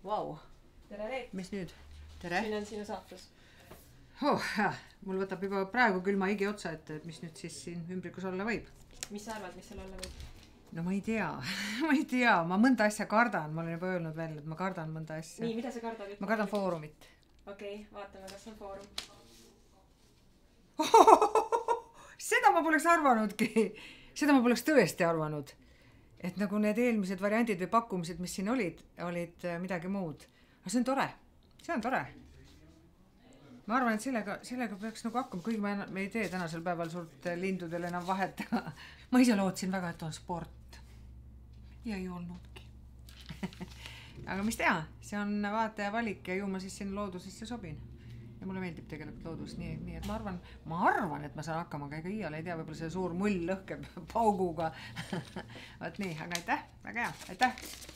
Vau. Tere Reet. Mis nüüd? Tere. Siin on sinu saatus. Mul võtab juba praegu külma higi otsa, et mis nüüd siis siin ümbrikus olla võib. Mis sa arvad, mis seal olla võib? No ma ei tea. Ma mõnda asja kardan. Ma olen juba öelnud veel, et ma kardan mõnda asja. Nii, mida sa kardad? Ma kardan foorumit. Okei, vaatame, kas on foorum. Seda ma poleks arvanudki. Seda ma poleks tõesti arvanud. Et nagu need eelmised variandid või pakkumised, mis siin olid midagi muud. Aga see on tore. See on tore. Ma arvan, et sellega peaks nagu hakkama, kuigi me ei tee tänasel päeval suurt lindudel enam vahet. Ma ise lootsin väga, et on sport. Ja ei olnudki. Aga mis teha? See on vaataja valik ja ju ma siis sinna loodusesse sobin. Ja mulle meeldib tegelikult loodus nii, et ma arvan, et ma saan hakkama, aga ega iial ei tea, võib-olla see suur mull lõhkeb pauguga. Vaat nii, aga aitäh, väga hea, aitäh!